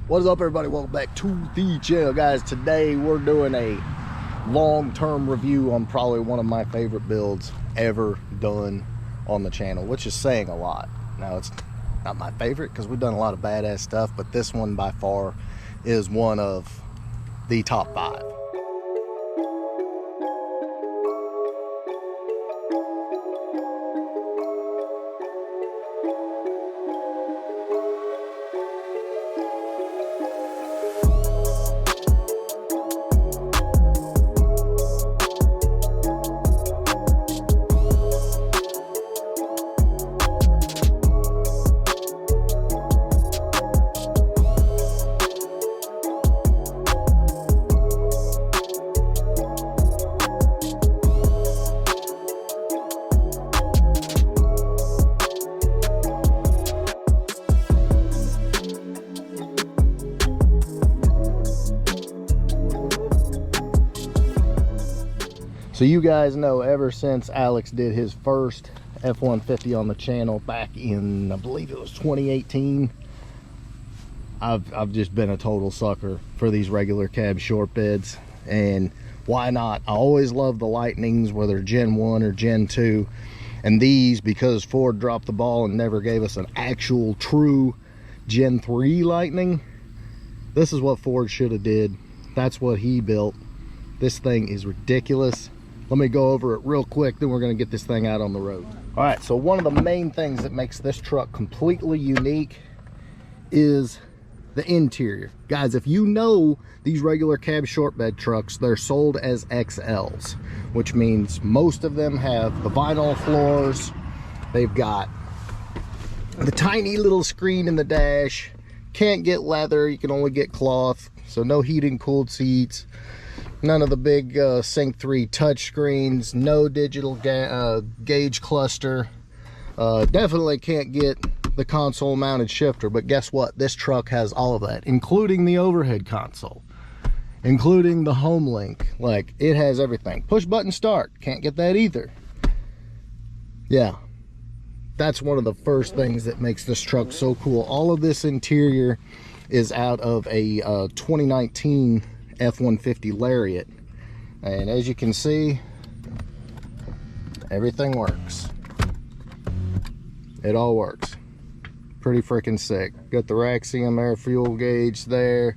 What is up, everybody? Welcome back to the channel, guys. Today we're doing a long-term review on probably one of my favorite builds ever done on the channel, which is saying a lot. Now, it's not my favorite because we've done a lot of badass stuff, but this one by far is one of the top 5. So you guys know, ever since Alex did his first F-150 on the channel back in, I believe it was 2018, I've just been a total sucker for these regular cab short beds. And why not? I always love the Lightnings, whether Gen 1 or Gen 2. And these, because Ford dropped the ball and never gave us an actual true Gen 3 Lightning, this is what Ford should have did. That's what he built. This thing is ridiculous. Let me go over it real quick, then we're going to get this thing out on the road. All right, so one of the main things that makes this truck completely unique is the interior. Guys, if you know these regular cab short bed trucks, they're sold as XLs, which means most of them have the vinyl floors. They've got the tiny little screen in the dash. Can't get leather, you can only get cloth, so no heated cooled seats. None of the big Sync 3 touch screens, no digital gauge cluster. Definitely can't get the console mounted shifter, but guess what? This truck has all of that, including the overhead console, including the home link. Like, it has everything. Push button start, can't get that either. Yeah, that's one of the first things that makes this truck so cool. All of this interior is out of a 2019 F-150 Lariat, and as you can see, everything works. It all works. Pretty freaking sick. Got the Raxium air fuel gauge there.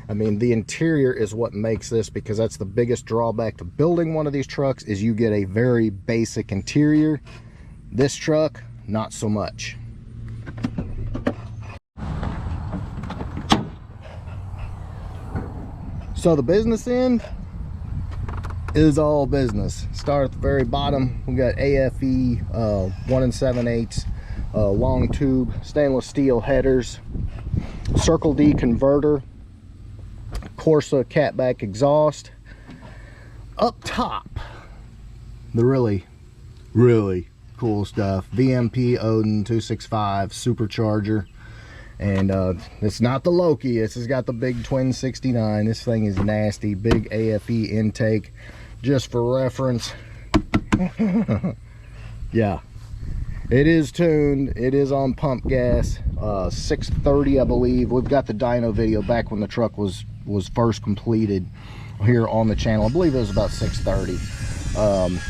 I mean, the interior is what makes this, because that's the biggest drawback to building one of these trucks, is you get a very basic interior. This truck, not so much. So the business end is all business. Start at the very bottom. We got AFE 1 7/8 long tube stainless steel headers, Circle D converter, Corsa catback exhaust. Up top, the really cool stuff, VMP Odin 265 supercharger. And it's not the Loki, this has got the big twin 69. This thing is nasty. Big AFE intake, just for reference. Yeah, it is tuned, it is on pump gas, 630 I believe. We've got the dyno video back when the truck was first completed here on the channel. I believe it was about 630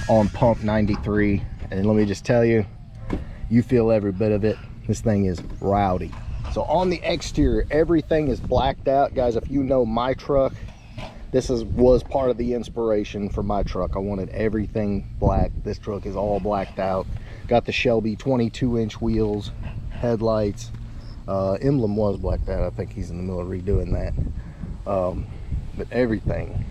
on pump 93. And let me just tell you, you feel every bit of it. This thing is rowdy. So on the exterior, everything is blacked out. Guys, if you know my truck, this was part of the inspiration for my truck. I wanted everything black. This truck is all blacked out. Got the Shelby 22-inch wheels, headlights. Emblem was blacked out. I think he's in the middle of redoing that. But everything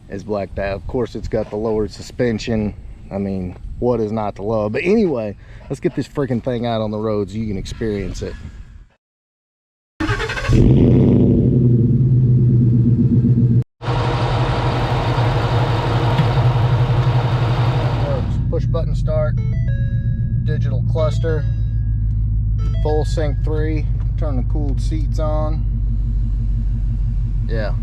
is blacked out. Of course, it's got the lowered suspension. I mean, what is not to love? But anyway, let's get this freaking thing out on the road so you can experience it. Push button start, digital cluster, full Sync 3, turn the cooled seats on. Yeah,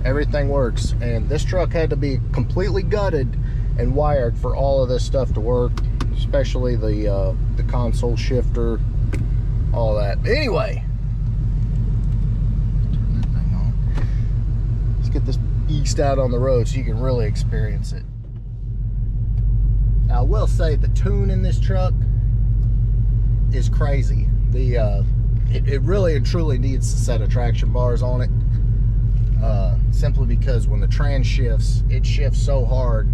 everything works. And this truck had to be completely gutted and wired for all of this stuff to work, especially the console shifter, all that. But anyway, get this beast out on the road so you can really experience it. Now, I will say the tune in this truck is crazy. It really and truly needs a set of traction bars on it. Simply because when the trans shifts, it shifts so hard,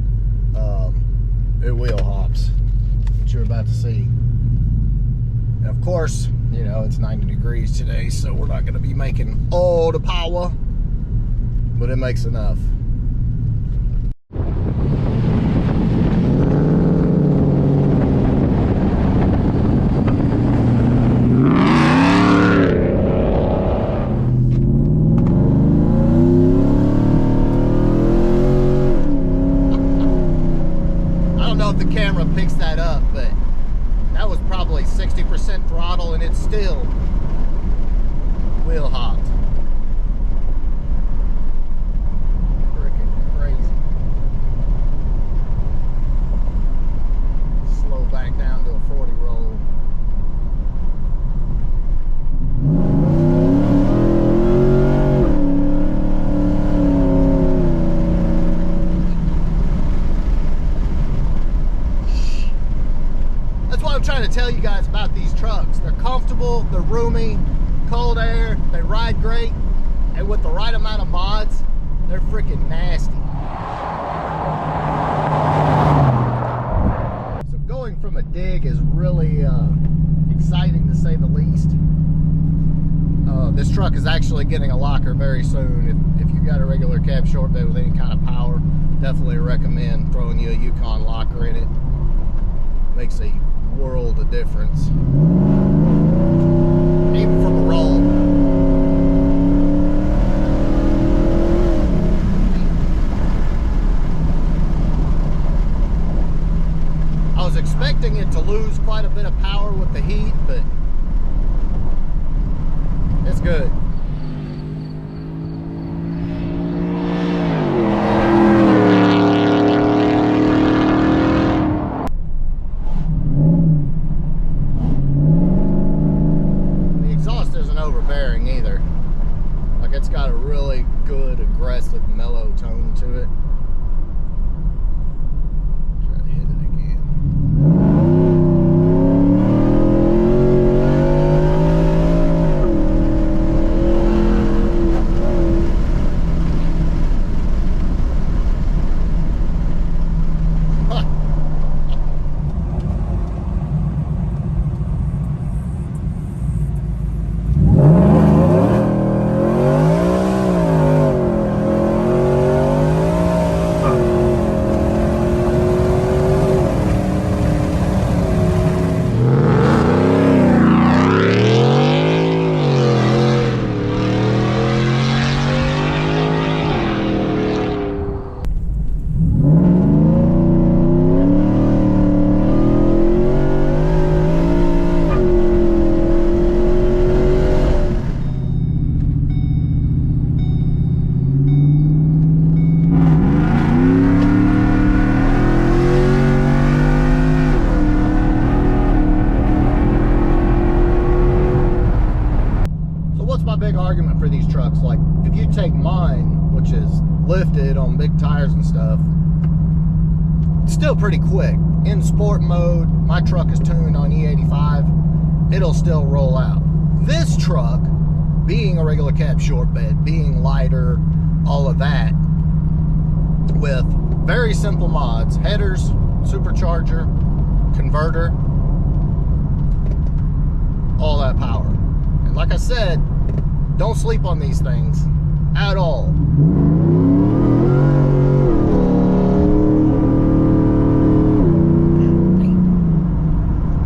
it wheel hops. What you're about to see. And of course, you know, it's 90 degrees today, so we're not going to be making all the power, but it makes enough. The camera picks that up, but that was probably 60% throttle and it's still wheel hopped. Freaking crazy. Slow back down to a 40 roll. Trying to tell you guys about these trucks. They're comfortable, they're roomy, cold air, they ride great, and with the right amount of mods, they're freaking nasty. So going from a dig is really exciting to say the least. This truck is actually getting a locker very soon. If you got a regular cab short bed with any kind of power, definitely recommend throwing you a Yukon locker in it. Makes a world of difference, even from a roll. I was expecting it to lose quite a bit of power with the heat, but it's good. It's got a really good, aggressive, mellow tone to it. Try to hit it again. Argument for these trucks, like if you take mine, which is lifted on big tires and stuff, it's still pretty quick. In sport mode, my truck is tuned on E85, it'll still roll out. This truck, being a regular cab short bed, being lighter, all of that, with very simple mods, headers, supercharger, converter, all that power. And like I said, don't sleep on these things at all.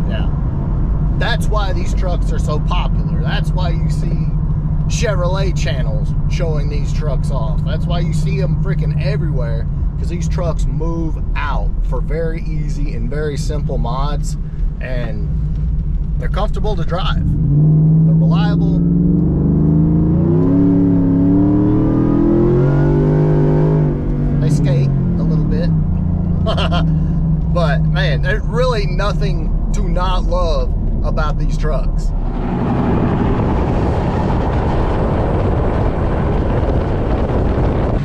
Yeah. That's why these trucks are so popular. That's why you see Chevrolet channels showing these trucks off. That's why you see them freaking everywhere, because these trucks move out for very easy and very simple mods, and they're comfortable to drive. They're reliable. Skate a little bit. But man, there's really nothing to not love about these trucks.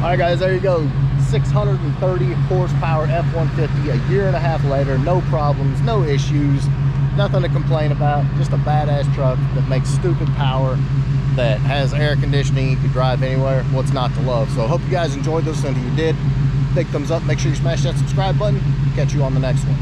All right, guys, there you go. 630 horsepower F-150 a year and a half later. No problems, no issues, nothing to complain about. Just a badass truck that makes stupid power, that has air conditioning, you can drive anywhere. What's not to love? So I hope you guys enjoyed this, and if you did, big thumbs up. Make sure you smash that subscribe button. Catch you on the next one.